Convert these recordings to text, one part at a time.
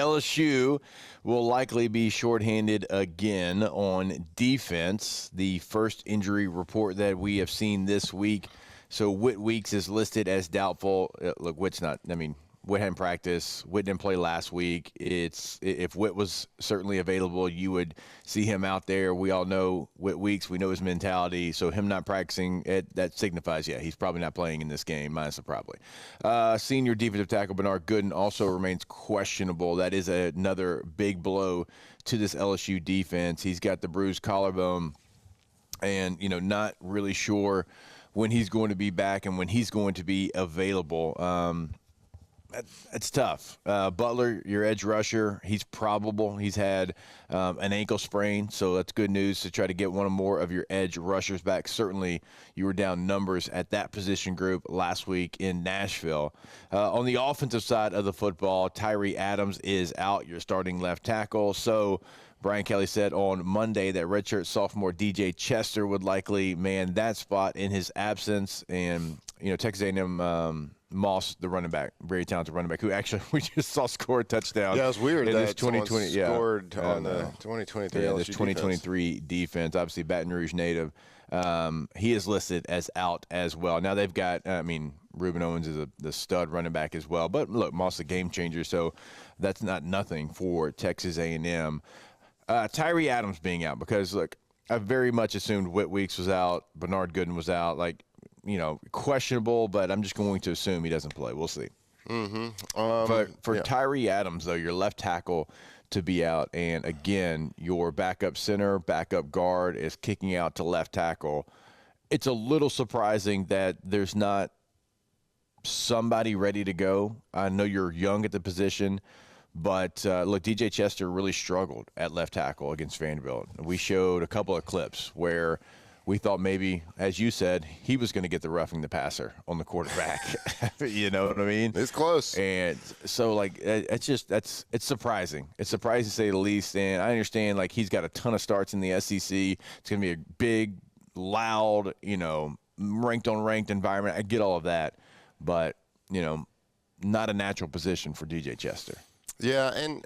LSU will likely be shorthanded again on defense. The first injury report that we have seen this week. So Whit Weeks is listed as doubtful. Look, Whit hadn't practiced. Whit didn't play last week. If Whit was certainly available, you would see him out there. We all know Whit Weeks. We know his mentality. So him not practicing, that signifies, he's probably not playing in this game, minus the probably. Senior defensive tackle Bernard Gooden also remains questionable. That is another big blow to this LSU defense. He's got the bruised collarbone and, not really sure when he's going to be back and when he's going to be available. It's tough. Butler, your edge rusher, he's probable. He's had an ankle sprain, so that's good news to try to get one or more of your edge rushers back. Certainly, you were down numbers at that position group last week in Nashville. On the offensive side of the football, Tyree Adams is out, your starting left tackle. So Brian Kelly said on Monday that redshirt sophomore DJ Chester would likely man that spot in his absence. And, Texas A&M Moss, the running back, very talented running back, who actually we just saw score a touchdown. Yeah, it was weird in that this 2020 scored on the 2023 LSU this 2023 defense. Obviously, Baton Rouge native. He is listed as out as well. Now they've got, Reuben Owens is the stud running back as well. But look, Moss a game changer, so that's not nothing for Texas A&M. Tyree Adams being out because look, I very much assumed Whit Weeks was out, Bernard Gooden was out, questionable, but I'm just going to assume he doesn't play. We'll see. For Tyree Adams, though, your left tackle to be out, and again, your backup center, backup guard is kicking out to left tackle. It's a little surprising that there's not somebody ready to go. I know you're young at the position, but look, DJ Chester really struggled at left tackle against Vanderbilt. We showed a couple of clips where we thought maybe, as you said, he was going to get the roughing the passer on the quarterback. You know what I mean? It's close. And so, it's surprising. It's surprising to say the least. And I understand, he's got a ton of starts in the SEC. It's going to be a big, loud, ranked on ranked environment. I get all of that. But, not a natural position for DJ Chester. Yeah, and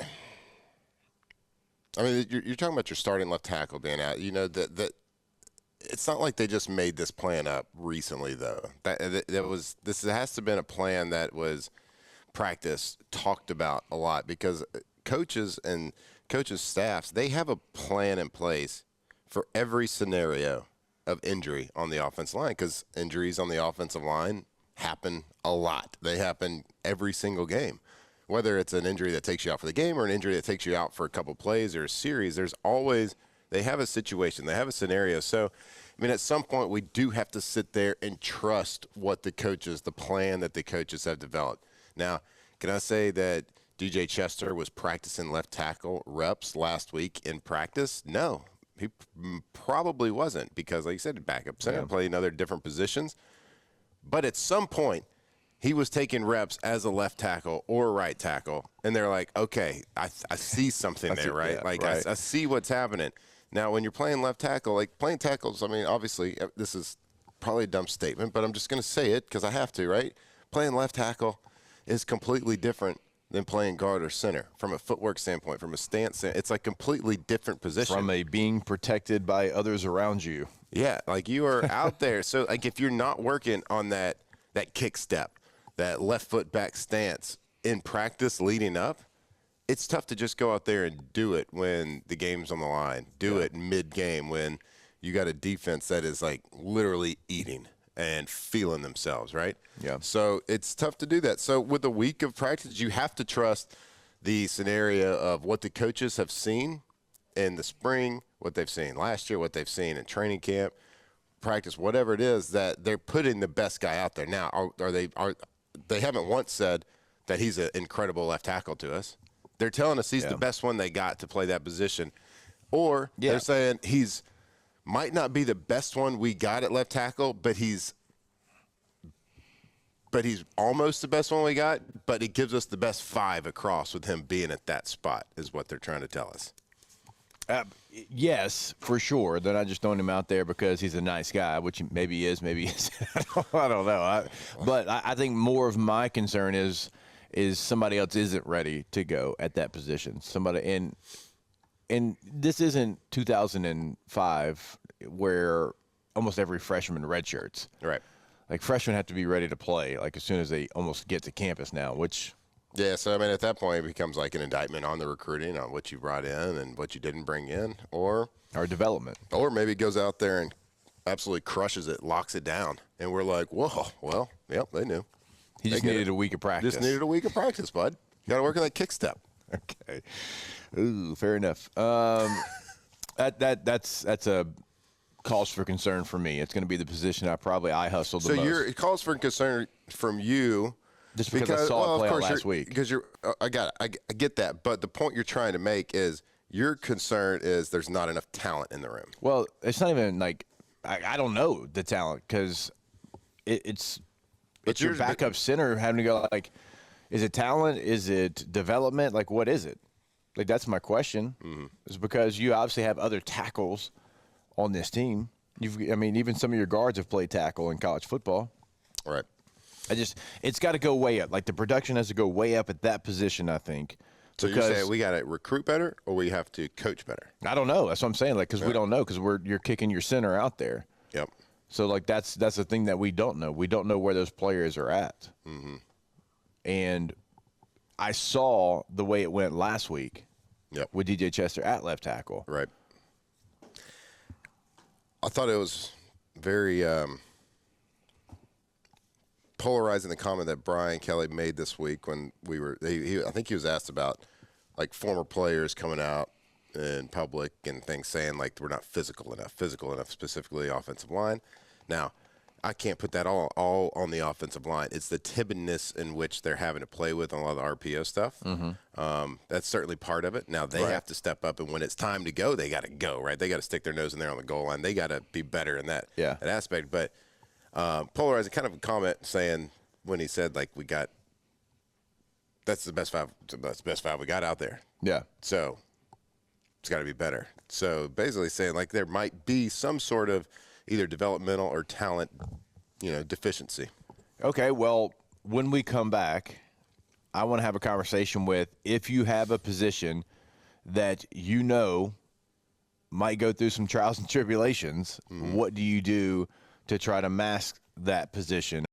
you're talking about your starting left tackle being out. That it's not like they just made this plan up recently, though. This has to have been a plan that was practiced, talked about a lot, because coaches and coaches' staffs, they have a plan in place for every scenario of injury on the offensive line, because injuries on the offensive line happen a lot. They happen every single game. Whether it's an injury that takes you out for the game or an injury that takes you out for a couple plays or a series, they have a situation, they have a scenario. So, at some point we do have to sit there and trust the plan that the coaches have developed. Now, can I say that DJ Chester was practicing left tackle reps last week in practice? No, he probably wasn't, because like you said, backup center, playing other different positions. But at some point, he was taking reps as a left tackle or a right tackle, and they're like, okay, I see something there, right? I see what's happening. Now, when you're playing left tackle, playing tackles, obviously, this is probably a dumb statement, but I'm just going to say it because I have to, right? Playing left tackle is completely different than playing guard or center from a footwork standpoint, from a stance standpoint. It's completely different position. From a being protected by others around you. Yeah, you are out there. So, if you're not working on that kick step, that left foot back stance in practice leading up, it's tough to just go out there and do it when the game's on the line. Do it mid-game when you got a defense that is literally eating and feeling themselves, right? Yeah. So it's tough to do that. So with a week of practice, you have to trust the scenario of what the coaches have seen in the spring, what they've seen last year, what they've seen in training camp, practice, whatever it is, that they're putting the best guy out there. Now, they haven't once said that he's an incredible left tackle to us. They're telling us he's the best one they got to play that position. Or they're saying he's might not be the best one we got at left tackle, but he's almost the best one we got, but it gives us the best 5 across with him being at that spot is what they're trying to tell us. Yes, for sure. They're not just throwing him out there because he's a nice guy, which maybe he is, maybe he isn't. I don't know. But I think more of my concern is is somebody else isn't ready to go at that position. Somebody and this isn't 2005 where almost every freshman redshirts. Right. Like freshmen have to be ready to play like as soon as they almost get to campus now, which Yeah, so I mean, at that point, it becomes like an indictment on the recruiting, on what you brought in and what you didn't bring in, or development. Or maybe it goes out there and absolutely crushes it, locks it down, and we're like, whoa, well, yep, they knew. He just needed a week of practice. Just needed a week of practice, bud. Got to work on that kick step. Okay. Ooh, fair enough. That's a cause for concern for me. It's going to be the position I hustled the most. So it calls for concern from you. Just because I saw it play out last week. Because I got it. I get that. But the point you're trying to make is your concern is there's not enough talent in the room. Well, it's not even like I don't know the talent because it's your backup center having to go like, is it talent? Is it development? Like, what is it? Like, that's my question. Mm-hmm. It's because you obviously have other tackles on this team. Even some of your guards have played tackle in college football. Right. It's got to go way up. Like, the production has to go way up at that position, I think. So you're saying we got to recruit better or we have to coach better? I don't know. That's what I'm saying. Like, because we don't know because you're kicking your center out there. Yep. So, like, that's the thing that we don't know. We don't know where those players are at. Mm-hmm. And I saw the way it went last week with DJ Chester at left tackle. Right. I thought it was very polarizing, the comment that Brian Kelly made this week when I think he was asked about like former players coming out in public and things saying like we're not physical enough, specifically offensive line. Now, I can't put that all on the offensive line. It's the timidness in which they're having to play with on a lot of the RPO stuff. Mm-hmm. That's certainly part of it. Now, they have to step up, and when it's time to go, they got to go, right? They got to stick their nose in there on the goal line. They got to be better in that aspect. But polarizing kind of a comment saying when he said, like, that's the best five we got out there. Yeah. So it's got to be better. So basically saying, like, there might be some sort of either developmental or talent, deficiency. Okay, well, when we come back, I want to have a conversation with if you have a position that might go through some trials and tribulations, what do you do to try to mask that position